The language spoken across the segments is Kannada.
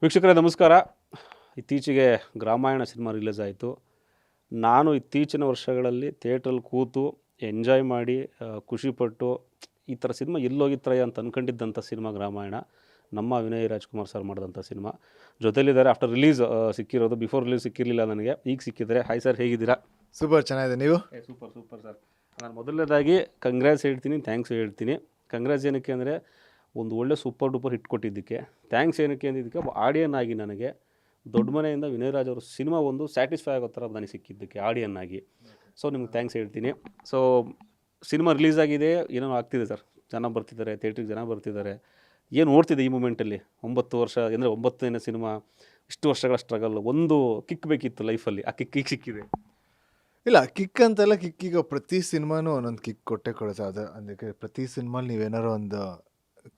ವೀಕ್ಷಕರೇ ನಮಸ್ಕಾರ. ಇತ್ತೀಚೆಗೆ ಗ್ರಾಮಾಯಣ ಸಿನಿಮಾ ರಿಲೀಸ್ ಆಯಿತು. ನಾನು ಇತ್ತೀಚಿನ ವರ್ಷಗಳಲ್ಲಿ ಥಿಯೇಟ್ರಲ್ಲಿ ಕೂತು ಎಂಜಾಯ್ ಮಾಡಿ ಖುಷಿಪಟ್ಟು ಈ ಥರ ಸಿನಿಮಾ ಎಲ್ಲೋಗಿತ್ತರಯ್ಯ ಅಂತ ಅಂದ್ಕೊಂಡಿದ್ದಂಥ ಸಿನಿಮಾ ಗ್ರಾಮಾಯಣ. ನಮ್ಮ ವಿನಯ್ ರಾಜ್ಕುಮಾರ್ ಸರ್ ಮಾಡಿದಂಥ ಸಿನಿಮಾ. ಜೊತೆಲಿದ್ದಾರೆ ಆಫ್ಟರ್ ರಿಲೀಸ್ ಸಿಕ್ಕಿರೋದು. ಬಿಫೋರ್ ರಿಲೀಸ್ ಸಿಕ್ಕಿರಲಿಲ್ಲ ನನಗೆ, ಈಗ ಸಿಕ್ಕಿದ್ದಾರೆ. ಹಾಯ್ ಸರ್, ಹೇಗಿದ್ದೀರಾ? ಸೂಪರ್, ಚೆನ್ನಾಗಿದೆ. ನೀವು? Super sir. ನಾನು ಮೊದಲನೇದಾಗಿ ಕಂಗ್ರ್ಯಾಟ್ಸ್ ಹೇಳ್ತೀನಿ, ಥ್ಯಾಂಕ್ಸ್ ಹೇಳ್ತೀನಿ. ಕಂಗ್ರ್ಯಾಟ್ಸ್ ಏನಕ್ಕೆ ಅಂದರೆ ಒಂದು ಒಳ್ಳೆ ಸೂಪರ್ ಡೂಪರ್ ಹಿಟ್ ಕೊಟ್ಟಿದ್ದಕ್ಕೆ. ಥ್ಯಾಂಕ್ಸ್ ಏನಕ್ಕೆ ಅಂದಿದ್ದಕ್ಕೆ ಆಡಿಯನ್ ಆಗಿ ನನಗೆ ದೊಡ್ಡ ಮನೆಯಿಂದ ವಿನಯ್ ರಾಜ್ ಅವರು ಸಿನಿಮಾ ಒಂದು ಸ್ಯಾಟಿಸ್ಫೈ ಆಗೋ ಥರ ನನಗೆ ಸಿಕ್ಕಿದ್ದಕ್ಕೆ ಆಡಿಯನ್ ಆಗಿ. ಸೊ ನಿಮ್ಗೆ ಥ್ಯಾಂಕ್ಸ್ ಹೇಳ್ತೀನಿ. ಸೊ ಸಿನಿಮಾ ರಿಲೀಸ್ ಆಗಿದೆ, ಏನೋ ಆಗ್ತಿದೆ ಸರ್. ಜನ ಬರ್ತಿದ್ದಾರೆ, ಥಿಯೇಟ್ರಿಗೆ ಜನ ಬರ್ತಿದ್ದಾರೆ. ಏನು ಓಡ್ತಿದೆ ಈ ಮೂಮೆಂಟಲ್ಲಿ? 9 ವರ್ಷ ಅಂದರೆ 9ನೇ ಸಿನಿಮಾ, ಇಷ್ಟು ವರ್ಷಗಳ ಸ್ಟ್ರಗಲ್, ಒಂದು ಕಿಕ್ ಬೇಕಿತ್ತು ಲೈಫಲ್ಲಿ. ಆ ಕಿಕ್ ಈಗ ಸಿಕ್ಕಿದೆ. ಇಲ್ಲ, ಕಿಕ್ ಅಂತೆಲ್ಲ ಕಿಕ್ಕೀಗ ಪ್ರತಿ ಸಿನಿಮಾನೂ ಒಂದೊಂದು ಕಿಕ್ ಕೊಟ್ಟೆ ಕೊಡುತ್ತೆ. ಅದು ಅದಕ್ಕೆ ಪ್ರತಿ ಸಿನಿಮಾಲಿ ನೀವೇನಾರು ಒಂದು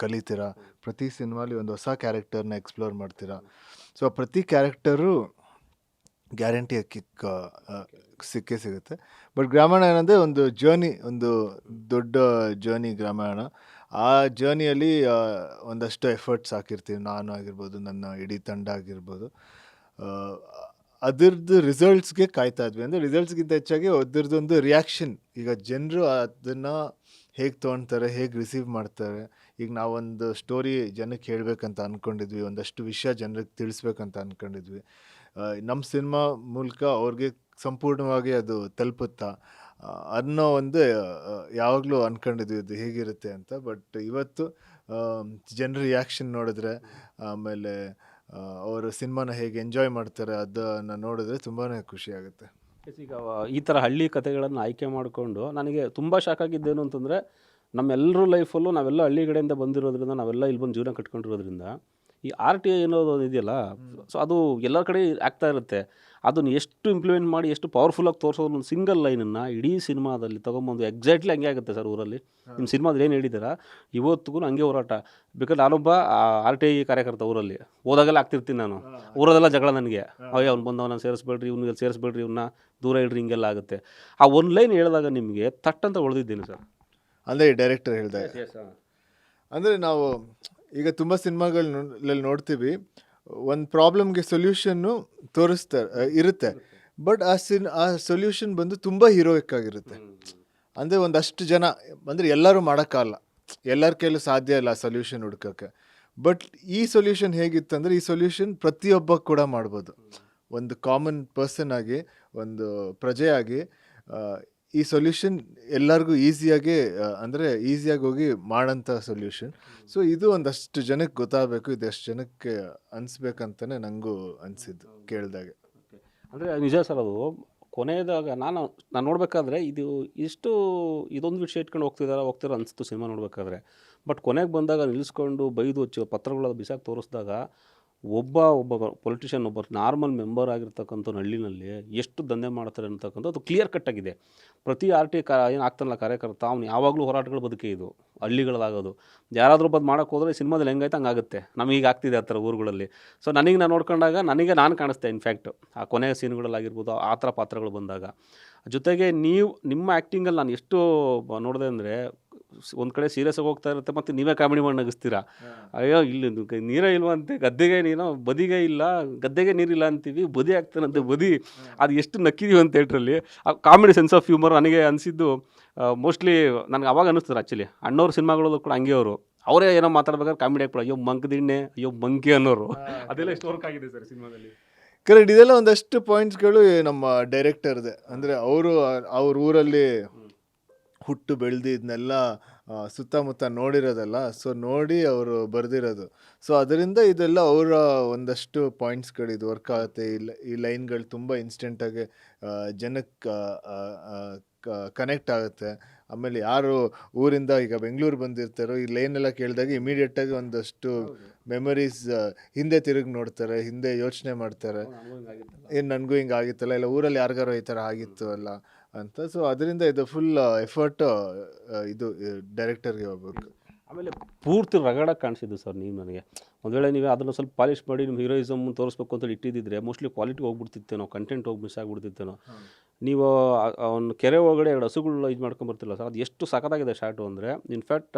ಕಲಿತೀರಾ, ಪ್ರತಿ ಸಿನಿಮಾಲಿ ಒಂದು ಹೊಸ ಕ್ಯಾರೆಕ್ಟರ್ನ ಎಕ್ಸ್ಪ್ಲೋರ್ ಮಾಡ್ತೀರಾ. ಸೊ ಪ್ರತಿ ಕ್ಯಾರೆಕ್ಟರು ಗ್ಯಾರಂಟಿ ಕಿಕ್ ಸಿಕ್ಕೇ ಸಿಗುತ್ತೆ. ಬಟ್ ಗ್ರಾಮಾಯಣ ಏನಂದರೆ ಒಂದು ಜರ್ನಿ, ಒಂದು ದೊಡ್ಡ ಜರ್ನಿ ಗ್ರಾಮಾಯಣ. ಆ ಜರ್ನಿಯಲ್ಲಿ ಒಂದಷ್ಟು ಎಫರ್ಟ್ಸ್ ಹಾಕಿರ್ತೀವಿ, ನಾನು ಆಗಿರ್ಬೋದು, ನನ್ನ ಇಡೀ ತಂಡ ಆಗಿರ್ಬೋದು. ಅದರದ್ದು ರಿಸಲ್ಟ್ಸ್ಗೆ ಕಾಯ್ತಾ ಇದ್ವಿ. ಅಂದರೆ ರಿಸಲ್ಟ್ಸ್ಗಿಂತ ಹೆಚ್ಚಾಗಿ ಅದರದ್ದೊಂದು ರಿಯಾಕ್ಷನ್. ಈಗ ಜನರು ಅದನ್ನು ಹೇಗೆ ತೊಗೊಳ್ತಾರೆ, ಹೇಗೆ ರಿಸೀವ್ ಮಾಡ್ತಾರೆ. ಈಗ ನಾವೊಂದು ಸ್ಟೋರಿ ಜನಕ್ಕೆ ಹೇಳಬೇಕಂತ ಅಂದ್ಕೊಂಡಿದ್ವಿ, ಒಂದಷ್ಟು ವಿಷಯ ಜನರಿಗೆ ತಿಳಿಸ್ಬೇಕಂತ ಅಂದ್ಕೊಂಡಿದ್ವಿ. ನಮ್ಮ ಸಿನಿಮಾ ಮೂಲಕ ಅವ್ರಿಗೆ ಸಂಪೂರ್ಣವಾಗಿ ಅದು ತಲುಪುತ್ತಾ ಅನ್ನೋ ಒಂದು ಯಾವಾಗಲೂ ಅಂದ್ಕೊಂಡಿದ್ವಿ ಅದು ಹೇಗಿರುತ್ತೆ ಅಂತ. ಬಟ್ ಇವತ್ತು ಜನರ ರಿಯಾಕ್ಷನ್ ನೋಡಿದ್ರೆ, ಆಮೇಲೆ ಅವರು ಸಿನಿಮಾನ ಹೇಗೆ ಎಂಜಾಯ್ ಮಾಡ್ತಾರೆ ಅದನ್ನು ನೋಡಿದ್ರೆ ತುಂಬಾ ಖುಷಿ ಆಗುತ್ತೆ. ಈಗ ಈ ಥರ ಹಳ್ಳಿ ಕಥೆಗಳನ್ನು ಆಯ್ಕೆ ಮಾಡಿಕೊಂಡು ನನಗೆ ತುಂಬ ಶಾಕ್ ಆಗಿದ್ದೇನು ಅಂತಂದರೆ, ನಮ್ಮೆಲ್ಲರ ಲೈಫಲ್ಲೂ ನಾವೆಲ್ಲ ಹಳ್ಳಿ ಕಡೆಯಿಂದ ಬಂದಿರೋದ್ರಿಂದ, ನಾವೆಲ್ಲ ಇಲ್ಲಿ ಬಂದು ಜೀವನ ಕಟ್ಕೊಂಡಿರೋದ್ರಿಂದ ಈ RTI ಅನ್ನೋದು ಇದೆಯಲ್ಲ, ಸೊ ಅದು ಎಲ್ಲರ ಕಡೆ ಆಗ್ತಾ ಇರುತ್ತೆ. ಅದನ್ನು ಎಷ್ಟು ಇಂಪ್ಲಿಮೆಂಟ್ ಮಾಡಿ, ಎಷ್ಟು ಪವರ್ಫುಲ್ಲಾಗಿ ತೋರಿಸೋದು, ಒಂದು ಸಿಂಗಲ್ ಲೈನನ್ನು ಇಡೀ ಸಿನಿಮಾದಲ್ಲಿ ತೊಗೊಂಬಂದು ಎಕ್ಸಾಕ್ಟ್ಲಿ ಹಂಗೆ ಆಗುತ್ತೆ ಸರ್ ಊರಲ್ಲಿ. ನಿಮ್ಮ ಸಿನಿಮಾದಲ್ಲಿ ಏನು ಹೇಳಿದ್ದೀರಾ ಇವತ್ತಿಗೂ ಹಂಗೆ ಹೋರಾಟ. ಬೇಕಾದ್ರೆ ನಾನೊಬ್ಬ RTI ಕಾರ್ಯಕರ್ತ ಊರಲ್ಲಿ ಹೋದಾಗೆಲ್ಲ ಆಗ್ತಿರ್ತೀನಿ ನಾನು. ಊರದೆಲ್ಲ ಜಗಳ ನನಗೆ, ಅಯ್ಯೋ ಅವ್ನು ಬಂದವನ್ನ ಸೇರಿಸ್ಬೇಡ್ರಿ, ಇವ್ನಿಗೆ ಸೇರಿಸ್ಬೇಡ್ರಿ, ಇವನ್ನ ದೂರ ಇಡ್ರಿ, ಹಿಂಗೆಲ್ಲ ಆಗುತ್ತೆ. ಆ ಒಂದು ಲೈನ್ ಹೇಳಿದಾಗ ನಿಮಗೆ ತಟ್ಟಂತ ಉಳಿದಿದ್ದೀನಿ ಸರ್. ಅಂದರೆ ಡೈರೆಕ್ಟರ್ ಹೇಳಿದಾಗ, ಅಂದರೆ ನಾವು ಈಗ ತುಂಬ ಸಿನಿಮಾಗಳಲ್ಲಿ ನೋಡ್ತೀವಿ, ಒಂದು ಪ್ರಾಬ್ಲಮ್ಗೆ ಸೊಲ್ಯೂಷನ್ನು ಇರುತ್ತೆ. ಬಟ್ ಆ ಸೊಲ್ಯೂಷನ್ ಬಂದು ತುಂಬ ಹೀರೋಯಿಕ್ ಆಗಿರುತ್ತೆ. ಅಂದರೆ ಒಂದಷ್ಟು ಜನ, ಅಂದರೆ ಎಲ್ಲರೂ ಮಾಡೋಕ್ಕಾಗಲ್ಲ, ಎಲ್ಲರ ಕೈಲೂ ಸಾಧ್ಯ ಇಲ್ಲ ಆ ಸೊಲ್ಯೂಷನ್ ಹುಡ್ಕೋಕ್ಕೆ. ಬಟ್ ಈ ಸೊಲ್ಯೂಷನ್ ಹೇಗಿತ್ತಂದರೆ, ಈ ಸೊಲ್ಯೂಷನ್ ಪ್ರತಿಯೊಬ್ಬ ಕೂಡ ಮಾಡ್ಬೋದು. ಒಂದು ಕಾಮನ್ ಪರ್ಸನ್ ಆಗಿ, ಒಂದು ಪ್ರಜೆಯಾಗಿ ಈ ಸೊಲ್ಯೂಷನ್ ಎಲ್ಲರಿಗೂ ಈಸಿಯಾಗಿ, ಅಂದರೆ ಈಸಿಯಾಗಿ ಹೋಗಿ ಮಾಡೋಂಥ ಸೊಲ್ಯೂಷನ್. ಸೊ ಇದು ಒಂದಷ್ಟು ಜನಕ್ಕೆ ಗೊತ್ತಾಗಬೇಕು, ಇದಷ್ಟು ಜನಕ್ಕೆ ಅನಿಸ್ಬೇಕಂತಲೇ ನನಗೂ ಅನಿಸಿದ್ದು ಕೇಳಿದಾಗೆ. ಅಂದರೆ ನಿಜ ಸರ್. ಅದು ಕೊನೆಯದಾಗ ನಾನು ನೋಡಬೇಕಾದ್ರೆ ಇದೊಂದು ವಿಷಯ ಇಟ್ಕೊಂಡು ಹೋಗ್ತಿರೋ ಅನಿಸ್ತು ಸಿನಿಮಾ ನೋಡಬೇಕಾದ್ರೆ. ಬಟ್ ಕೊನೆಗೆ ಬಂದಾಗ ನಿಲ್ಲಿಸ್ಕೊಂಡು ಬೈದು ಪತ್ರಗಳ ಬಿಸಾಕಿ ತೋರಿಸಿದಾಗ ಒಬ್ಬ ಪೊಲಿಟಿಷಿಯನ್, ಒಬ್ಬ ನಾರ್ಮಲ್ ಮೆಂಬರ್ ಆಗಿರ್ತಕ್ಕಂಥ ಹಳ್ಳಿನಲ್ಲಿ ಎಷ್ಟು ದಂಧೆ ಮಾಡ್ತಾರೆ ಅಂತಕ್ಕಂಥದ್ದು ಅದು ಕ್ಲಿಯರ್ ಕಟ್ ಆಗಿದೆ. ಪ್ರತಿ RTI ಏನು ಆಗ್ತಾನಲ್ಲ ಕಾರ್ಯಕರ್ತ, ಅವ್ನು ಯಾವಾಗಲೂ ಹೋರಾಟಗಳ ಬದುಕೇ ಇದು ಹಳ್ಳಿಗಳಾಗೋದು. ಯಾರಾದರೂ ಬಂದು ಮಾಡೋಕ್ಕೆ ಹೋದರೆ ಸಿನಿಮಾದಲ್ಲಿ ಹೆಂಗಾಯ್ತು ಹಂಗಾಗುತ್ತೆ. ನಮಗೀಗ ಆಗ್ತಿದೆ ಆ ಥರ ಊರುಗಳಲ್ಲಿ. ಸೊ ನಾನು ನೋಡ್ಕೊಂಡಾಗ ನಾನು ಕಾಣಿಸ್ತೆ. ಇನ್ಫ್ಯಾಕ್ಟ್ ಆ ಕೊನೆಯ ಸೀನ್ಗಳಾಗಿರ್ಬೋದು, ಆ ಥರ ಪಾತ್ರಗಳು ಬಂದಾಗ. ಜೊತೆಗೆ ನಿಮ್ಮ ಆ್ಯಕ್ಟಿಂಗಲ್ಲಿ ನಾನು ಎಷ್ಟು ನೋಡಿದೆ ಅಂದರೆ, ಒಂದು ಕಡೆ ಸೀರಿಯಸ್ ಆಗಿ ಹೋಗ್ತಾ ಇರುತ್ತೆ, ಮತ್ತು ನೀವೇ ಕಾಮಿಡಿ ಮಾಡಿ ನಗಿಸ್ತೀರಾ. ಅಯ್ಯೋ ಇಲ್ಲಿ ನೀರೇ ಇಲ್ವಂತೆ, ಗದ್ದೆಗೆ ಬದಿಗೆ ಇಲ್ಲ, ಗದ್ದೆಗೆ ನೀರಿಲ್ಲ ಅಂತೀವಿ, ಬದಿ ಆಗ್ತಾನಂತೆ ಬದಿ. ಅದು ಎಷ್ಟು ನಕ್ಕಿದೀವಿ ಅಂತ ಥಿಯೇಟ್ರಲ್ಲಿ. ಆ ಕಾಮಿಡಿ ಸೆನ್ಸ್ ಆಫ್ ಹ್ಯೂಮರ್ ನನಗೆ ಅನಿಸಿದ್ದು ಮೋಸ್ಟ್ಲಿ ನನಗೆ ಅವಾಗ ಅನ್ನಿಸ್ತಾರೆ. ಆ್ಯಕ್ಚುಲಿ ಅಣ್ಣವ್ರ ಸಿನಿಮಾಗಳಲ್ಲೂ ಕೂಡ ಹಂಗೆ ಅವರೇ ಏನೋ ಮಾತಾಡ್ಬೇಕಾದ್ರೆ ಕಾಮಿಡಿ ಆಗ್ಬಿಡ, ಅಯ್ಯೋ ಮಂಕದಿಣ್ಣೆ, ಅಯ್ಯೋ ಮಂಕಿ ಅನ್ನೋರು. ಅದೆಲ್ಲ ಎಷ್ಟು ವರ್ಕ್ ಆಗಿದೆ ಸರ್ ಸಿನಿಮಾದಲ್ಲಿ. ಕರೆಕ್ಟ್. ಇದೆಲ್ಲ ಒಂದಷ್ಟು ಪಾಯಿಂಟ್ಸ್ಗಳು ನಮ್ಮ ಡೈರೆಕ್ಟರ್ದೆ. ಅಂದರೆ ಅವ್ರ ಊರಲ್ಲಿ ಹುಟ್ಟು ಬೆಳೆದು ಇದನ್ನೆಲ್ಲ ಸುತ್ತಮುತ್ತ ನೋಡಿರೋದಲ್ಲ, ಸೊ ನೋಡಿ ಅವರು ಬರೆದಿರೋದು. ಸೊ ಅದರಿಂದ ಇದೆಲ್ಲ ಅವರ ಒಂದಷ್ಟು ಪಾಯಿಂಟ್ಸ್ಗಳು ಇದು ವರ್ಕ್ ಆಗುತ್ತೆ. ಈ ಲೈನ್ಗಳು ತುಂಬ ಇನ್ಸ್ಟೆಂಟಾಗಿ ಜನಕ್ಕೆ ಕನೆಕ್ಟ್ ಆಗುತ್ತೆ. ಆಮೇಲೆ ಯಾರು ಊರಿಂದ ಈಗ ಬೆಂಗಳೂರು ಬಂದಿರ್ತಾರೋ, ಈ ಲೈನೆಲ್ಲ ಕೇಳಿದಾಗ ಇಮಿಡಿಯೇಟಾಗಿ ಒಂದಷ್ಟು ಮೆಮೊರೀಸ್ ಹಿಂದೆ ತಿರುಗಿ ನೋಡ್ತಾರೆ, ಹಿಂದೆ ಯೋಚನೆ ಮಾಡ್ತಾರೆ, ಏನು ನನಗೂ ಹಿಂಗೆ ಆಗಿತ್ತಲ್ಲ, ಇಲ್ಲ ಊರಲ್ಲಿ ಯಾರಿಗಾರು ಈ ಥರ ಆಗಿತ್ತು ಅಲ್ಲ ಅಂತ. ಸೊ ಅದರಿಂದ ಇದು ಫುಲ್ ಎಫರ್ಟ್ ಇದು ಡೈರೆಕ್ಟರ್ಗೆ ಹೋಗ್ಬೇಕು. ಆಮೇಲೆ ಪೂರ್ತಿ ರಗಡಾಗಿ ಕಾಣಿಸಿದ್ದು ಸರ್ ನೀವು ನನಗೆ. ಒಂದು ವೇಳೆ ನೀವು ಅದನ್ನು ಸ್ವಲ್ಪ ಪಾಲಿಷ್ ಮಾಡಿ ನಿಮ್ಮ ಹೀರೋಯಿಸಮ್ ತೋರಿಸ್ಬೇಕು ಅಂತ ಇಟ್ಟಿದ್ದಿದ್ರೆ ಮೋಸ್ಟ್ಲಿ ಕ್ವಾಲಿಟಿ ಹೋಗ್ಬಿಡ್ತಿತ್ತೇನೋ, ಕಂಟೆಂಟ್ ಹೋಗಿ ಮಿಸ್ ಆಗಿಬಿಡ್ತಿತ್ತೇನೋ. ನೀವು ಅವ್ನು ಕೆರೆ ಒಳಗಡೆ 2 ಹಸುಗಳು ಇದು ಮಾಡ್ಕೊಂಬರ್ತಿಲ್ಲ ಸರ್, ಅದು ಎಷ್ಟು ಸಖತ್ತಾಗಿದೆ ಶಾಟು ಅಂದರೆ. ಇನ್ಫ್ಯಾಕ್ಟ್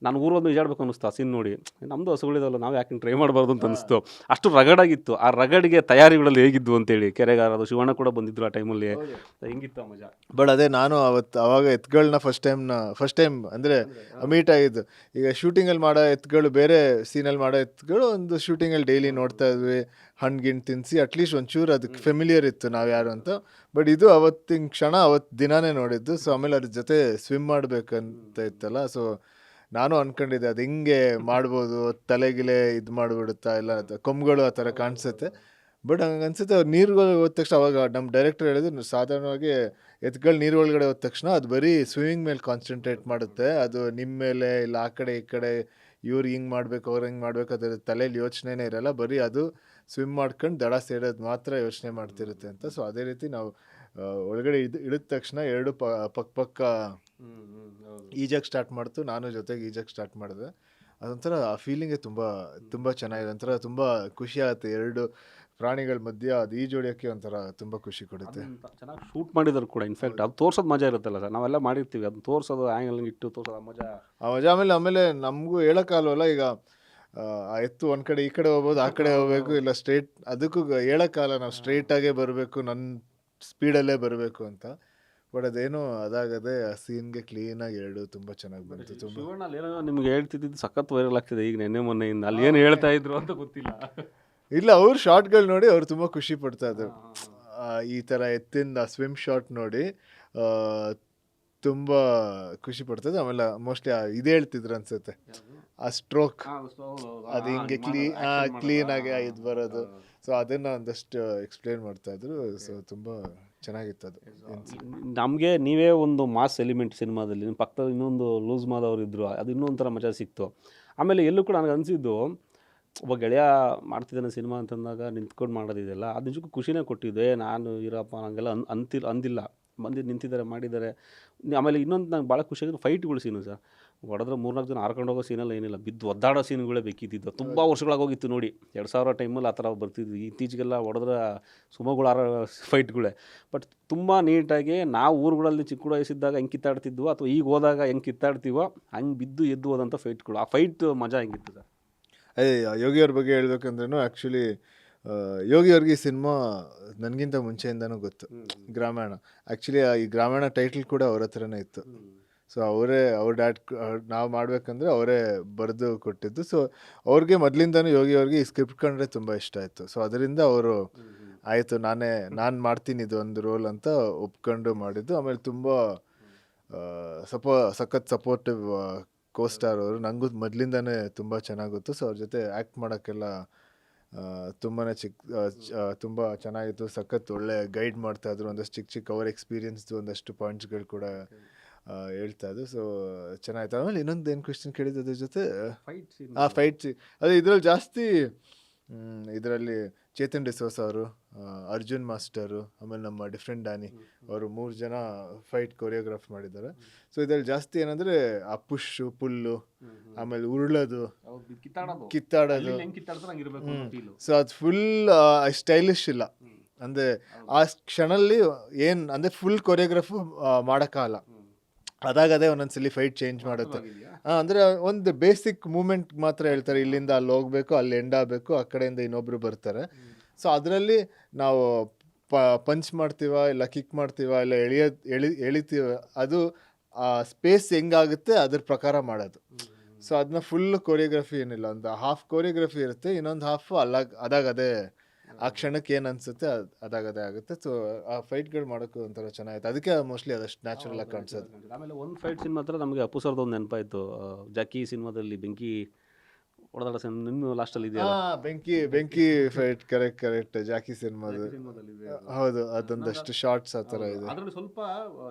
ನಾನು ಊರೊಂದು ಈಜಾಡ್ಬೇಕು ಅನ್ನಿಸ್ತು ಆ ಸೀನ್ ನೋಡಿ. ನಮ್ಮದು ಹಸುಗಳಿದಾವಲ್ಲ, ನಾವು ಯಾಕೆ ಟ್ರೈ ಮಾಡಬಾರ್ದು ಅಂತ ಅನಿಸ್ತು. ಅಷ್ಟು ರಗಡಾಗಿತ್ತು. ಆ ರಗಡಿಗೆ ತಯಾರಿಗಳಲ್ಲಿ ಹೇಗಿದ್ವು ಅಂತೇಳಿ. ಕೆರೆಗಾರದು ಶಿವಣ್ಣ ಕೂಡ ಬಂದಿದ್ರು ಆ ಟೈಮಲ್ಲಿ. ಹೆಂಗಿತ್ತು ಆ ಮಜಾ. ಬಟ್ ಅದೇ ನಾನು ಅವಾಗ ಎತ್ಗಳನ್ನ ಫಸ್ಟ್ ಟೈಮ್ ಅಂದರೆ ಮೀಟ್ ಆಗಿದ್ದು. ಈಗ ಶೂಟಿಂಗಲ್ಲಿ ಮಾಡೋ ಎತ್ಗಳು ಬೇರೆ, ಸೀನಲ್ಲಿ ಮಾಡೋ ಎತ್ಗಳು ಒಂದು ಶೂಟಿಂಗಲ್ಲಿ ಡೈಲಿ ನೋಡ್ತಾ ಇದ್ವಿ, ಹಣ್ಣು ತಿನ್ನಿಸಿ ಅಟ್ಲೀಸ್ಟ್ ಒಂಚೂರು ಅದಕ್ಕೆ ಫೆಮಿಲಿಯರ್ ಇತ್ತು ನಾವು ಯಾರು ಅಂತ. ಬಟ್ ಇದು ಅವತ್ತಿನ ಕ್ಷಣ ಅವತ್ತು ದಿನಾನೇ ನೋಡಿದ್ದು. ಸೊ ಆಮೇಲೆ ಅದ್ರ ಜೊತೆ ಸ್ವಿಮ್ ಮಾಡಬೇಕಂತ ಇತ್ತಲ್ಲ, ಸೊ ನಾನು ಅನ್ಕೊಂಡಿದ್ದೆ ಅದು ಹಿಂಗೆ ಮಾಡ್ಬೋದು, ತಲೆಗಿಲೆ ಇದು ಮಾಡಿಬಿಡುತ್ತಾ ಇಲ್ಲ ಕೊಂಬುಗಳು ಆ ಥರ ಕಾಣಿಸುತ್ತೆ. ಬಟ್ ಹಂಗೆ ಅನ್ಸುತ್ತೆ ಅವ್ರು ನೀರುಗಳು ಹೋದ ತಕ್ಷಣ, ಅವಾಗ ನಮ್ಮ ಡೈರೆಕ್ಟರ್ ಹೇಳಿದ್ರು ಸಾಧಾರಣವಾಗಿ ಎತ್ಗಳು ನೀರು ಒಳಗಡೆ ಹೋದ ತಕ್ಷಣ ಅದು ಬರೀ ಸ್ವಿಮ್ಮಿಂಗ್ ಮೇಲೆ ಕಾನ್ಸಂಟ್ರೇಟ್ ಮಾಡುತ್ತೆ, ಅದು ನಿಮ್ಮ ಮೇಲೆ ಇಲ್ಲ ಆ ಕಡೆ ಈ ಕಡೆ ಇವ್ರು ಹಿಂಗೆ ಮಾಡಬೇಕು ಅವ್ರು ಹಿಂಗೆ ಮಾಡಬೇಕು ಅದ್ರ ತಲೆಯಲ್ಲಿ ಯೋಚನೆನೇ ಇರಲ್ಲ, ಬರೀ ಅದು ಸ್ವಿಮ್ ಮಾಡ್ಕೊಂಡು ದಡ ಸೇರೋದು ಮಾತ್ರ ಯೋಚನೆ ಮಾಡ್ತಿರುತ್ತೆ ಅಂತ. ಸೊ ಅದೇ ರೀತಿ ನಾವು ಒಳಗಡೆ ಇಳಿದ ತಕ್ಷಣ ಎರಡು ಪಕ್ಕ ಈಜಕ್ಕೆ ಸ್ಟಾರ್ಟ್ ಮಾಡ್ತು, ನಾನು ಜೊತೆಗೆ ಈಜಕ್ಕೆ ಸ್ಟಾರ್ಟ್ ಮಾಡಿದೆ. ಅದೊಂಥರ ಆ ಫೀಲಿಂಗೇ ತುಂಬ ತುಂಬ ಚೆನ್ನಾಗಿದೆ. ಒಂಥರ ತುಂಬ ಖುಷಿ ಆಗುತ್ತೆ. ಎರಡು ಪ್ರಾಣಿಗಳ ಮಧ್ಯೆ ಅದು ಈಜೊಡಿಯೋಕ್ಕೆ ಒಂಥರ ತುಂಬ ಖುಷಿ ಕೊಡುತ್ತೆ. ಚೆನ್ನಾಗಿ ಶೂಟ್ ಮಾಡಿದ್ರು ಕೂಡ. ಇನ್ಫ್ಯಾಕ್ಟ್ ಅದು ತೋರ್ಸೋದು ಮಜಾ ಇರುತ್ತಲ್ಲ ಸರ್, ನಾವೆಲ್ಲ ಮಾಡಿರ್ತೀವಿ, ಅದನ್ನ ತೋರ್ಸೋದು ಆ್ಯಂಗಲ್ ಇಟ್ಟು ತೋರ್ಸೋದು ಆ ಮಜಾ. ಆಮೇಲೆ ನಮಗೂ ಹೇಳೋಕ್ಕಾಗಲ್ಲ. ಈಗ ಆ ಎತ್ತು ಒಂದು ಕಡೆ ಈ ಕಡೆ ಹೋಗ್ಬೋದು, ಆ ಕಡೆ ಹೋಗ್ಬೇಕು, ಇಲ್ಲ ಸ್ಟ್ರೇಟ್, ಅದಕ್ಕೂ ಹೇಳೋಕ್ಕಾಗಲ್ಲ ನಾವು ಸ್ಟ್ರೇಟಾಗೇ ಬರಬೇಕು, ನನ್ನ ಸ್ಪೀಡಲ್ಲೇ ಬರಬೇಕು ಅಂತ. ಬಟ್ ಅದೇನೋ ಅದಾಗದೆ ಆ ಸೀನ್ಗೆ ಕ್ಲೀನಾಗಿ ಎರಡು ತುಂಬ ಚೆನ್ನಾಗಿ ಬಂತು. ತುಂಬ ಶಿವಣ್ಣ ಏನೋ ನಿಮ್ಗೆ ಹೇಳ್ತಿದ್ದು ಸಖತ್ ವೈರಲ್ ಆಗ್ತಿದೆ ಈಗ ನೆನ್ನೆ ಮೊನ್ನೆಯಿಂದ. ಅಲ್ಲಿ ಏನು ಹೇಳ್ತಾ ಇದ್ರು ಅಂತ ಗೊತ್ತಿಲ್ಲ. ಇಲ್ಲ, ಅವ್ರ ಶಾರ್ಟ್ಗಳು ನೋಡಿ ಅವ್ರು ತುಂಬ ಖುಷಿ ಪಡ್ತಾ ಇದ್ರು. ಈ ಥರ ಎತ್ತಿಂದ ಸ್ವಿಮ್ ಶಾಟ್ ನೋಡಿ ತುಂಬ ಖುಷಿ ಪಡ್ತದೆ. ಆಮೇಲೆ ಮೋಸ್ಟ್ಲಿ ಇದು ಹೇಳ್ತಿದ್ರು ಅನ್ಸುತ್ತೆ, ಆ ಸ್ಟ್ರೋಕ್ ಅದು ಹಿಂಗೆ ಕ್ಲೀನಾಗಿ ಇದು ಬರೋದು. ಸೊ ಅದನ್ನು ಒಂದಷ್ಟು ಎಕ್ಸ್ಪ್ಲೇನ್ ಮಾಡ್ತಾ ಇದ್ರು. ಸೊ ತುಂಬ ಚೆನ್ನಾಗಿತ್ತು ಅದು. ನಮಗೆ ನೀವೇ ಒಂದು ಮಾಸ್ ಎಲಿಮೆಂಟ್ ಸಿನಿಮಾದಲ್ಲಿ, ನಿಮ್ಮ ಪಕ್ಕದಲ್ಲಿ ಇನ್ನೊಂದು ಲೂಸ್ ಮಾದವ್ರು ಇದ್ದರು, ಅದು ಇನ್ನೊಂಥರ ಮಜಾ ಸಿಕ್ತು. ಆಮೇಲೆ ಎಲ್ಲೂ ಕೂಡ ನನಗೆ ಅನಿಸಿದ್ದು, ಒಬ್ಬ ಗೆಳೆಯ ಮಾಡ್ತಿದ್ದಾನೆ ಸಿನಿಮಾ ಅಂತಂದಾಗ ನಿಂತ್ಕೊಂಡು ಮಾಡೋದಿದೆಯಲ್ಲ, ಅದು ನಿಜಕ್ಕೂ ಖುಷಿನೇ ಕೊಟ್ಟಿದೆ. ನಾನು ಇರಪ್ಪ ನನಗೆಲ್ಲ ಅಂದಿಲ್ಲ, ಬಂದು ನಿಂತಿದ್ದಾರೆ ಮಾಡಿದ್ದಾರೆ. ಆಮೇಲೆ ಇನ್ನೊಂದು ನಂಗೆ ಭಾಳ ಖುಷಿಯಾಗಿದ್ದು ಫೈಟ್ಗಳು ಸೀನು ಸರ್. ಹೊಡೆದ್ರೆ 3-4 ಜನ ಹಾರ್ಕೊಂಡು ಹೋಗೋ ಸೀನೆಲ್ಲ ಏನಿಲ್ಲ, ಬಿದ್ದು ಒದ್ದಾಡೋ ಸೀನುಗಳೇ ಬೇಕಿದ್ದಿದ್ದು. ತುಂಬ ವರ್ಷಗಳಾಗೋಗಿತ್ತು ನೋಡಿ, 2000 ಟೈಮಲ್ಲಿ ಆ ಥರ ಬರ್ತಿದ್ವಿ. ಇತ್ತೀಚೆಗೆಲ್ಲ ಹೊಡೆದ್ರೆ ಸುಮಗಳು ಆರೋ ಫೈಟ್ಗಳೇ. ಬಟ್ ತುಂಬ ನೀಟಾಗಿ ನಾವು ಊರುಗಳಲ್ಲಿ ಚಿಕ್ಕ ವಯಸ್ಸಿದ್ದಾಗ ಹೆಂಗೆ ಕಿತ್ತಾಡ್ತಿದ್ವೋ, ಅಥವಾ ಈಗ ಹೋದಾಗ ಹೆಂಗೆ ಕಿತ್ತಾಡ್ತೀವೋ ಹಂಗೆ ಬಿದ್ದು ಎದ್ದು ಹೋದಂಥ ಫೈಟ್ಗಳು. ಆ ಫೈಟ್ ಮಜಾ ಹೆಂಗಿತ್ತು ಸರ್. ಅದೇ ಯೋಗಿಯವ್ರ ಬಗ್ಗೆ ಹೇಳ್ಬೇಕಂದ್ರೂ ಆ್ಯಕ್ಚುಲಿ ಯೋಗಿಯವ್ರಿಗೆ ಈ ಸಿನಿಮಾ ನನಗಿಂತ ಮುಂಚೆಯಿಂದನೂ ಗೊತ್ತು. ಗ್ರಾಮಾಯಣ ಆ್ಯಕ್ಚುಲಿ ಈ ಗ್ರಾಮಾಯಣ ಟೈಟಲ್ ಕೂಡ ಅವ್ರ ಹತ್ರನೇ ಇತ್ತು. ಸೊ ಅವ್ರ ಡ್ಯಾಡ್ ನಾವು ಮಾಡಬೇಕಂದ್ರೆ ಅವರೇ ಬರೆದು ಕೊಟ್ಟಿದ್ದು. ಸೊ ಅವ್ರಿಗೆ ಮೊದಲಿಂದನೂ ಯೋಗಿಯವ್ರಿಗೆ ಈ ಸ್ಕ್ರಿಪ್ಟ್ ಕಂಡ್ರೆ ತುಂಬ ಇಷ್ಟ ಆಯಿತು. ಸೊ ಅದರಿಂದ ಅವರು ಆಯಿತು ನಾನು ಮಾಡ್ತೀನಿ ಇದು ಒಂದು ರೋಲ್ ಅಂತ ಒಪ್ಕೊಂಡು ಮಾಡಿದ್ದು. ಆಮೇಲೆ ತುಂಬ ಸಖತ್ ಸಪೋರ್ಟಿವ್ ಕೋಸ್ಟಾರ್ ಅವರು. ನನಗೂ ಮೊದಲಿಂದನೇ ತುಂಬ ಚೆನ್ನಾಗಿ ಗೊತ್ತು. ಸೊ ಅವ್ರ ಜೊತೆ ಆ್ಯಕ್ಟ್ ಮಾಡೋಕ್ಕೆಲ್ಲ ತುಂಬ ಚೆನ್ನಾಗಿತ್ತು. ಸಖತ್ ಒಳ್ಳೆ ಗೈಡ್ ಮಾಡ್ತಾಯಿದ್ರು. ಒಂದಷ್ಟು ಚಿಕ್ಕ ಅವ್ರ ಎಕ್ಸ್ಪೀರಿಯನ್ಸ್ದು ಒಂದಷ್ಟು ಪಾಯಿಂಟ್ಸ್ಗಳು ಕೂಡ ಹೇಳ್ತಾ ಇದ್ದು. ಸೊ ಚೆನ್ನಾಗಿತ್ತು. ಆಮೇಲೆ ಇನ್ನೊಂದು ಏನು ಕ್ವೆಶ್ಚನ್ ಕೇಳಿದ್ದು ಅದ್ರ ಜೊತೆ ಫೈಟ್ ಅದೇ ಇದರಲ್ಲಿ ಜಾಸ್ತಿ ಇದರಲ್ಲಿ ಚೇತನ್ ಡಿಸೋಸ್ ಅವರು, ಅರ್ಜುನ್ ಮಾಸ್ಟರು, ಆಮೇಲೆ ನಮ್ಮ ಡಿಫ್ರೆಂಟ್ ಡ್ಯಾನಿ ಅವರು 3 ಜನ ಫೈಟ್ ಕೊರಿಯೋಗ್ರಾಫ್ ಮಾಡಿದ್ದಾರೆ. ಸೊ ಇದರಲ್ಲಿ ಜಾಸ್ತಿ ಏನಂದರೆ ಆ ಪುಷ್ಷು ಪುಲ್ಲು, ಆಮೇಲೆ ಉರುಳೋದು, ಕಿತ್ತಾಡೋದು. ಸೊ ಅದು ಫುಲ್ ಸ್ಟೈಲಿಶ್ ಇಲ್ಲ, ಅಂದರೆ ಆ ಕ್ಷಣಲ್ಲಿ ಏನು ಅಂದರೆ ಫುಲ್ ಕೊರಿಯೋಗ್ರಾಫು ಮಾಡೋಕ್ಕಾಗಲ್ಲ. ಅದಾಗದೇ ಒಂದೊಂದ್ಸಲಿ ಫೈಟ್ ಚೇಂಜ್ ಮಾಡುತ್ತೆ. ಅಂದರೆ ಒಂದು ಬೇಸಿಕ್ ಮೂಮೆಂಟ್ ಮಾತ್ರ ಹೇಳ್ತಾರೆ, ಇಲ್ಲಿಂದ ಅಲ್ಲಿ ಹೋಗಬೇಕು, ಅಲ್ಲಿ ಎಂಡ್ ಆಗಬೇಕು, ಆ ಕಡೆಯಿಂದ ಇನ್ನೊಬ್ರು ಬರ್ತಾರೆ. ಸೊ ಅದರಲ್ಲಿ ನಾವು ಪಂಚ್ ಮಾಡ್ತೀವ, ಇಲ್ಲ ಕಿಕ್ ಮಾಡ್ತೀವ, ಇಲ್ಲ ಎಳಿತೀವ, ಅದು ಆ ಸ್ಪೇಸ್ ಹೆಂಗಾಗುತ್ತೆ ಅದ್ರ ಪ್ರಕಾರ ಮಾಡೋದು. ಸೊ ಅದನ್ನ ಫುಲ್ ಕೊರಿಯೋಗ್ರಫಿ ಏನಿಲ್ಲ, ಒಂದು ಹಾಫ್ ಕೊರಿಯೋಗ್ರಫಿ ಇರುತ್ತೆ, ಇನ್ನೊಂದು ಹಾಫ್ ಅದಾಗದೇ ಆ ಕ್ಷಣಕ್ಕೆ ಏನು ಅನಿಸುತ್ತೆ ಅದಾಗದೇ ಆಗುತ್ತೆ. ಸೊ ಆ ಫೈಟ್ಗಳು ಮಾಡೋಕ್ಕೂ ಒಂಥರ ಚೆನ್ನಾಗಿತ್ತು. ಅದಕ್ಕೆ ಮೋಸ್ಟ್ಲಿ ಅದಷ್ಟು ನ್ಯಾಚುರಲ್ ಆಗಿ ಕಾಣಿಸೋದು. ಆಮೇಲೆ ಒಂದು ಫೈಟ್ ಸಿನಿಮಾ ಹತ್ರ ನಮಗೆ ಅಪ್ಪು ಸರ್ದು ಒಂದು ನೆನಪಾಯಿತು. ಜಾಕಿ ಸಿನಿಮಾದಲ್ಲಿ ಬೆಂಕಿ ಹೊಡೆದಾಡ ನಿನ್ನ ಲಾಸ್ಟಲ್ಲಿ ಇದೆಯಲ್ಲ, ಬೆಂಕಿ ಫೈಟ್. ಕರೆಕ್ಟ್ ಜಾಕಿ ಸಿನಿಮಾದಲ್ಲಿ ಹೌದು, ಅದೊಂದಷ್ಟು ಶಾರ್ಟ್ಸ್ ಆ ಥರ ಇದೆ. ಅದರಲ್ಲಿ ಸ್ವಲ್ಪ